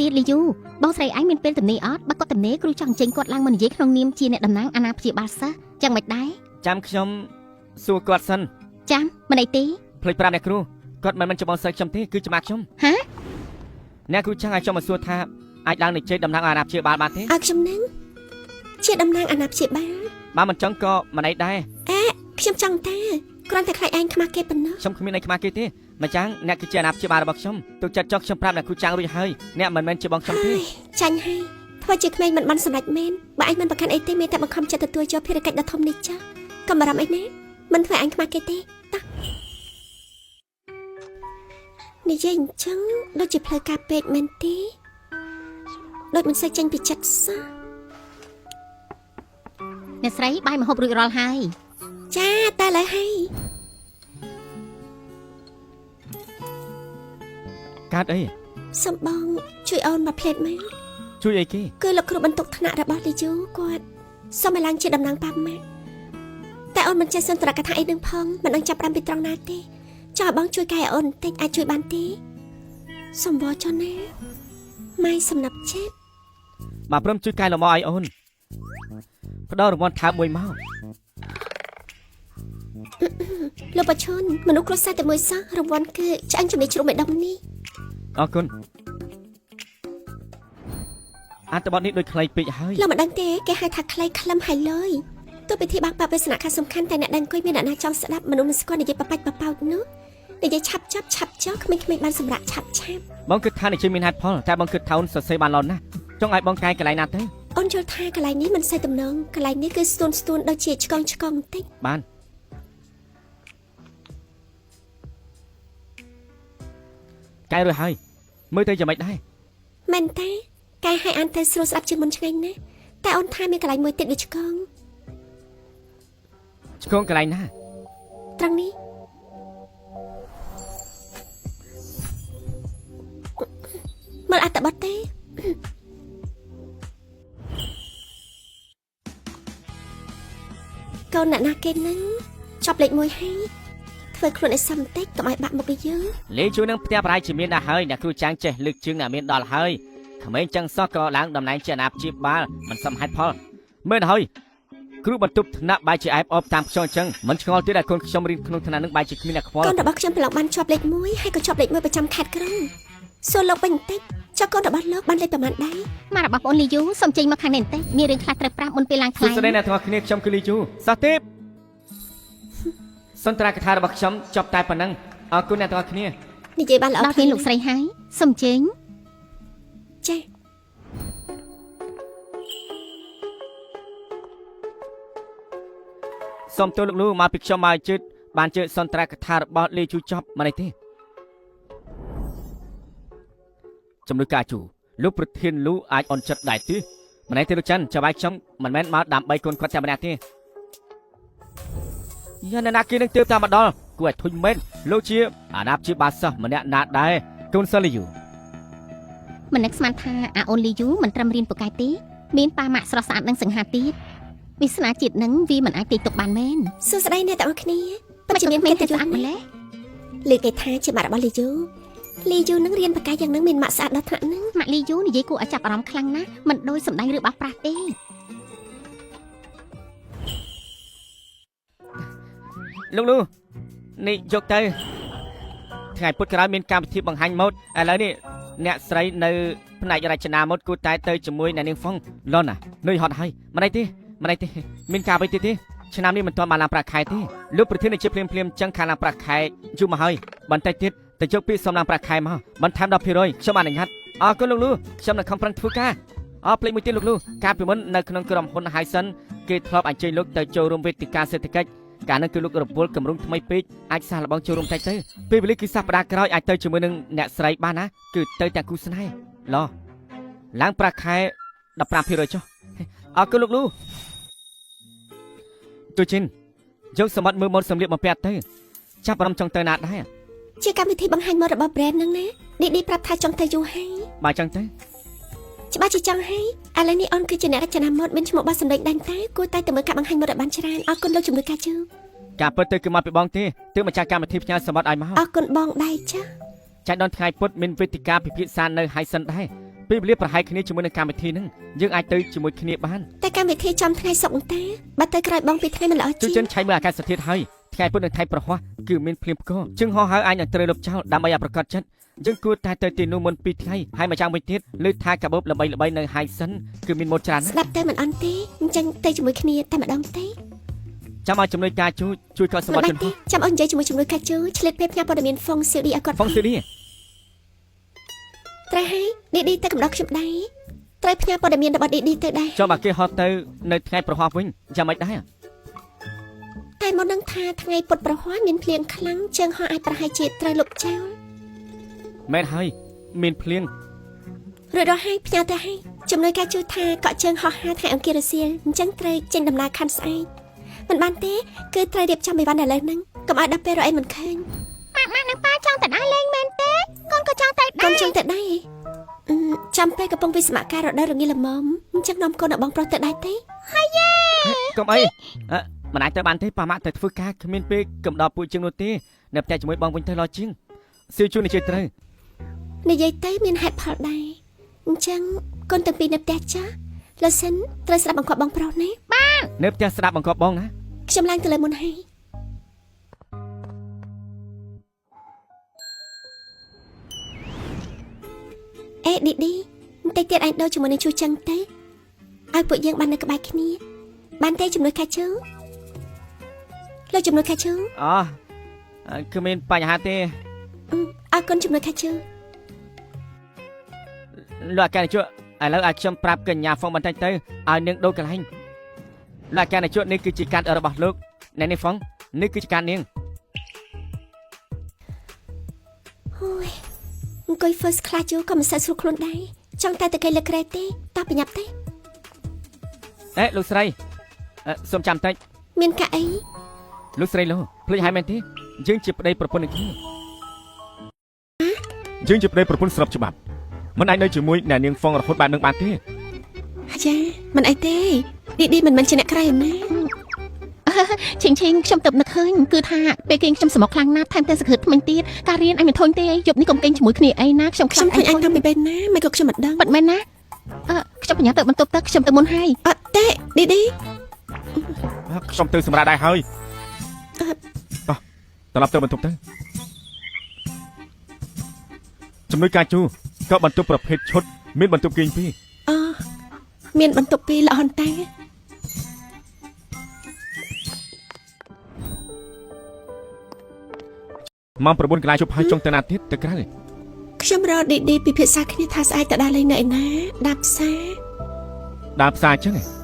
ទៀតលីយូបងស្រីឯងមានពេលទំនេរអត់បើគាត់ទំនេរគ្រូចង់ចេញគាត់ឡើងមកនិយាយក្នុងនាមជាអ្នកតំណាងអាណាព្យាបាលសិស្សយ៉ាងមិនដែរ ចាំខ្ញុំសួរគាត់សិន ចាំមិនអីទេ ភ្លេចប្រាប់អ្នកគ្រូគាត់មិនច្បងសិស្សខ្ញុំទេគឺច្បាស់ខ្ញុំ ហា អ្នកគ្រូចង់ឲ្យខ្ញុំមកសួរថាអាចឡើងនិយាយតំណាងអាណាព្យាបាលបានទេ ឲ្យខ្ញុំនឹងជាតំណាងអាណាព្យាបាល បើមិនចង់ក៏មិនអីដែរ ខ្ញុំចង់តាគ្រាន់តែខ្លាចឯងខ្មាស់គេប៉ុណ្ណោះ ខ្ញុំគ្មានអីខ្មាស់គេទេម្ចាំងអ្នកគឺជាអាណាព្យាបាលរបស់ខ្ញុំទុកចិត្តចុះខ្ញុំប្រាប់អ្នកគ្រូចាំងរួចហើយអ្នកមិនមែនជាបងខ្ញុំទេ ចាញ់ហើយធ្វើជាក្មេងមិនបានសម្រេចមែនបើឯងមិនប្រកាន់អីទេមានតែបង្ខំចិត្តទទួលយកភារកិច្ចដ៏ធំនេះចាកុំបារម្ភអីណាមិនធ្វើឯងខ្មាស់គេទេតោះនិយាយអញ្ចឹងដូចជាផ្លូវការពេកមែនទេដូចមិនសូវចេញពីចិត្តសោះ អ្នកស្រីបាយមកហូបរួចរាល់ហើយ ចាតែឡើយហើយ កើតអី សំបងជួយអូនមកផ្លេតមក ជួយអីគេ គឺលោកគ្រូបន្ទុកថ្នាក់របស់លីយូគាត់សុំឲ្យឡើងជាតំណាងប៉ាម៉ាក់តែអូនមិនចេះសន្ទរកថាអីនឹងផងមិនដឹងចាប់ផ្ដើមពីត្រង់ណាទេចង់ឲ្យបងជួយកែអូនបន្តិចអាចជួយបានទេសំវចុះណាម៉ៃសំណាប់ចិត្ត បើព្រមជួយកែលម្អឲ្យអូនផ្ដល់រង្វាន់ថើបមួយមក លោកបឈុនមនុស្សគ្រួសារតែមួយសោះរង្វាន់គឺឆ្អឹងជំនាញជ្រុំបេះដូងនេះ អរគុណអត្ថបទនេះដូចខ្លីពេកហើយ លោកមិនដឹងទេគេហៅថាខ្លីខ្លឹមហើយលើយទោះពិធីបាំងបាក់វាសនាខាសំខាន់តែអ្នកដឹងអង្គុយមានអ្នកណាចង់ស្ដាប់មនុស្សមិនស្គាល់និយាយបបាច់បបោចនោះនិយាយឆាប់ចោះក្មេងៗបានសម្រាប់ឆាប់ បងគិតថានេះជាមានហេតុផលតែបងគិតថាអូនសរសេរបានល្អណាស់ចង់ឲ្យបងកែកន្លែងណាទៅ អូនយល់ថាកន្លែងនេះមិនសូវទំនងកន្លែងនេះគឺស្ទួនដូចជាឆ្កងបន្តិច បានកែរួចហើយមើលទៅយ៉ាងម៉េចដែរ មែនទេកែឲ្យអានទៅស្រួលស្ដាប់ជាងមុនឆ្ងាញ់ណាស់តែអូនថាមានកន្លែងមួយទៀតវាឆ្កង ឆ្កងកន្លែងណា ត្រង់នេះមើលអត្ថបទទេកូនអ្នកណាគេនឹងចប់លេខ1ហើយធ្វើខ្លួនឲ្យសមបន្តិចកុំឲ្យបាក់មុខឲ្យយើង លេជួយនឹងផ្ទះបរាយជាមានដែរហើយអ្នកគ្រូចាំងចេះលើកជើងអ្នកមានដល់ហើយក្មេងចឹងសោះក៏ឡើងតំណែងជាអាណាព្យាបាលមិនសមហេតុផលមើលហើយគ្រូបន្ទប់ថ្នាក់បាយជាអែបអបតាមខ្យល់ចឹងមិនឆ្ងល់ទេដែលកូនខ្ញុំរៀនក្នុងថ្នាក់នឹងបាយជាគ្មានអ្នកខ្វល់ កូនរបស់ខ្ញុំប្រឡងបានជាប់លេខ1ហើយក៏ជាប់លេខ1ប្រចាំខេត្តក្រុងសួរលោកវិញបន្តិចចុះកូនរបស់លោកបានលេខប្រមាណដែរ ម៉ារបស់បងអូនលីយូសុំចេញមកខាងនេះបន្តិចមានរឿងខ្លះត្រូវប្រាប់មុនពេលឡើងថ្ សួ លែង ស្តីអ្នកទាំងអស់គ្នាខ្ញុំគឺលីជូសោះទេពសន្ទរកថារបស់ខ្ញុំចប់តែប៉ុណ្ណឹងអរគុណអ្នកទាំងអស់គ្នា និយាយបានល្អ ដល់ពេលលោកស្រីហើយសុំចេញ ចា សូមទោសលោកលោកមកពីខ្ញុំមកជិតបានជើសន្ទរកថារបស់លីជូចប់មកនេះទេជំនួយការជូលោកប្រធានលូអាចអន់ចិត្តដែរទេម្នេះទេលោកច័ន្ទចាំបាយខ្ញុំមិនមែនមកដើម្បីកូនគាត់តែម្នាក់ទេយ៉ាអ្នកណាគេនឹងទើបតាមមកដល់គួរឲ្យធុញមែនលោកជាអាណាព្យាបាលសិស្សម្នាក់ណាដែរកូនសិលយូ មិននឹកស្មានថាអាអូនលីយូមិនត្រឹមរៀនពូកែទេមានប៉ាម៉ាក់ស្រស់ស្អាតនិងសង្ហាទៀតវាសនាជាតិនឹងវាមិនអាចទីទុកបានមែន សួស្តីអ្នកទាំងអស់គ្នា ពិតជាមានតែស្អាតម្ល៉េះ លើគេថាជាម៉ាក់របស់លីយូនឹងរៀនបកាយយ៉ាងនឹងមានម៉ាក់ស្អាតដល់ថ្នាក់ហ្នឹង ម៉ាក់លីយូនិយាយគួរឲ្យចាប់អារម្មណ៍ខ្លាំងណាស់មិនដូចសម្ដែងឬបោះប្រាស់ទេ លោកលូនេះយកទៅថ្ងៃពុធក្រោយមានកម្មវិធីបង្ហាញម៉ូដឥឡូវនេះអ្នកស្រីនៅផ្នែករចនាម៉ូដគួរតែទៅជាមួយអ្នកនាងហ្វុងលន់ណានុយហត់ហើយមិនអីទេមានការអ្វីទៀតទេឆ្នាំនេះមិនទាន់បានឡើងប្រាក់ខែទេលោកប្រធានជាភ្លាមចឹងខាងឡើងប្រាក់ខែយូរមកហើយបន្តិចទៀតទៅយកពាក្យសំឡើងប្រាក់ខែមកបន្ថែម 10% ខ្ញុំអនុញ្ញាតអរគុណលោកលូខ្ញុំនឹងខំប្រឹងធ្វើការអរភ្លេចមួយទៀតលោកលូការពីមុននៅក្នុងក្រុមហ៊ុន Hyson គេធ្លាប់អញ្ជើញលោកទៅចូលរួមវេទិកាសេដ្ឋកិច្ចការនឹងគឺលោករពលគម្រោងថ្មីពេកអាចសាកល្បងចូលរួមតែទៅពេលវេលាគឺសប្តាហ៍ក្រោយអាចទៅជាមួយនឹងអ្នកស្រីបានណាគឺទៅទាំងគូស្នេហ៍ឡោះឡើងប្រាក់ខែ 15% ចុះអរគុណលោកលូទូចិនយកសម្បត្តិមើលម៉ូដសម្លៀកបំពាក់ទៅចាប់អារម្មណ៍ចង់ទៅណាដែរ ជាកម្មវិធីបង្ហាញម៉ូដរបស់ brand ហ្នឹងណាឌីប្រាប់ថាចង់ទៅយូរហើយ បើចឹងទៅ ច្បាស់ជាចង់ហើយឥឡូវនេះអូនគឺជាអ្នករចនាម៉ូដមានឈ្មោះបោះសម្លេងដែនតែគួរតែមើលការបង្ហាញម៉ូដឲ្យបានច្រើនអរគុណលោកជំនួយការជឿ ការពិតទៅគឺមកពីបងទេទើបម្ចាស់កម្មវិធីផ្ញើសម្បត្តិឲ្យមក អរគុណបងដែរចា ចែកដល់ថ្ងៃពុធមានវេទិកាពិភាក្សានៅ Hyson ដែរ ពេលវេលាប្រហែលគ្នាជាមួយនឹងកម្មវិធីហ្នឹងយើងអាចទៅជាមួយគ្នាបាន តែកម្មវិធីចំថ្ងៃសុក្រតាបើទៅក្រោយបងពីថ្ងៃមិនល្អ ជឿ ជា ចិ ង នឆៃមើលអាកាសធាតុហើយថ្ងៃពុធនិងថ្ងៃប្រហ័សគឺមានភ្លៀងផ្គរជើងហោះហើយអាចនឹងត្រូវលុបចោលដើម្បីឲ្យប្រកាសចិត្តយើងគួរតែទៅទីនោះមុន2ថ្ងៃហើយមកចាំវិញទៀតលើថាកាបូបល្បីៗនៅ High Sun គឺមានម៉ូតច្រើន ស្ដាប់ទៅមិនអន់ទេអញ្ចឹងទៅជាមួយគ្នាតែម្ដងទេ ចាំឲ្យជំនួយការជួយកត់សម្ប មិន ត្តិ បា ជន ច់ទេចាំអូននិយាយជាមួយជំនួយការជួឆ្លៀតពេលផ្ញើព័ត៌មានហ្វុងស៊ីឌីឲ្យគាត់ ហ្វុងស៊ីឌី ត្រូវហើយឌីទៅកំដរខ្ញុំដែរត្រូវផ្ញើព័ត៌មានរបស់ឌីទៅដែរ ចាំឲ្យគេហត់ទៅនៅថ្ងៃប្រហ័សវិញចាំមិនដែរ តែមកនឹងថាថ្ងៃពុធប្រហ័សមានភ្លៀងខ្លាំងជើងហោះអាចប្រហែលជាត្រូវលុបចោល មែនហើយមានភ្លៀង រួចរាល់ហើយផ្ញើទៅហើយជំនួយការជួថាកក់ជើងហោះហើរថ្ងៃអង្គារសៀលអញ្ចឹងត្រូវចេញដំណើរខាន់ស្អែកមិនបានទេគឺត្រូវរៀបចំអីវ៉ាន់ឥឡូវហ្នឹងកុំឲ្យដល់ពេលរកអីមិនឃើញ ម៉ាក់និងប៉ាចង់ទៅដែរលេងមែនទេកូនក៏ចង់ទៅ កូនចង់ទៅដែរចាំពេលកំពុងវិស្សមការរដូវរងាល្មមអញ្ចឹងនាំកូនឲ្យបងប្រុសទៅដែរទេ កុំអីមិនអាចទៅបានទេប៉ាម៉ាក់ទៅធ្វើការគ្មានពេលកំដរពួកជាងនោះទេនៅផ្ទះជាមួយបងវិញទៅល្អជាងស៊ីជួននិយាយត្រូវ និយាយទៅមានហេតុផលដែរអញ្ចឹងកូនទាំងពីរនៅផ្ទះចាស់លើសិនត្រូវស្ដាប់បង្គាប់បងប្រុសណា នៅផ្ទះស្ដាប់បង្គាប់បងណា ខ្ញុំឡើងទៅលើមុនហើយអេឌីបន្តិចទៀតអញដូរជាមួយនឹងជួចឹងទៅឲ្យពួកយើងបាននៅក្បែរគ្នាបានទេជំនួយខាជើលោកជំនួយខាជើ អូគឺមានបញ្ហាទេ អរគុណជំនួយខាជើ លោកអាការជក់ឥឡូវឲ្យខ្ញុំប្រាប់កញ្ញាហ្វុងបន្តិចទៅឲ្យនាងដូរកន្លែងលោកអាការជក់នេះគឺជាកាតរបស់លោកអ្នកនាងហ្វុងនេះគឺជាកាតនាង អូយអង្គុយ first class ជួក៏មិនសូវស្រួលខ្លួនដែរចង់តែទៅគេលើក្រែទេតោះប្រញាប់ទេ លោកស្រីសូមចាំតិច មានកាអី លោកស្រីលោភ្លេចហើយមែនទេយើងជាប្តីប្រពន្ធនឹងគ្នាយើងជាប្តីប្រពន្ធស្របច្បាប់មិនអាចនៅជាមួយអ្នកនាងហ្វុងរហូតបាននឹងបានទេ ចាមិនអីទេឌីមិនមែនជាអ្នកក្រៃណា ឈិងខ្ញុំទៅនឹកឃើញគឺថាពេលគេខ្ញុំសម្រុកខ្លាំងណាស់ថែមទាំងសង្ឃឹមថ្មីទៀតការរៀនអញមិនធុញទេយប់នេះកុំកេងជាមួយគ្នាអីណាខ្ញុំ ខ្ញុំឃើញអញតាំងពីពេលណាមិនក៏ខ្ញុំមិនដឹង បាត់មែនណាខ្ញុំបញ្ញាទៅបន្ទប់ទឹកខ្ញុំទៅមុនហើយ អត់ទេឌី ខ្ញុំទៅសម្រាប់ដែរហើយត្រឡប់ទៅបន្ទប់ទៅជំនួយការជួក៏បន្ទប់ប្រភេទឈុតមានបន្ទប់គេងពីរ មានបន្ទប់ពីរល្អតាម៉ោង 9 កន្លះយប់ហើយចុងទៅណាទៀតទៅក្រៅ ខ្ញុំរកឌីពិភាក្សាគ្នាថាស្អែកទៅដើរលេងនៅឯណាដាប់ផ្សារ ដើរផ្សារអញ្ចឹង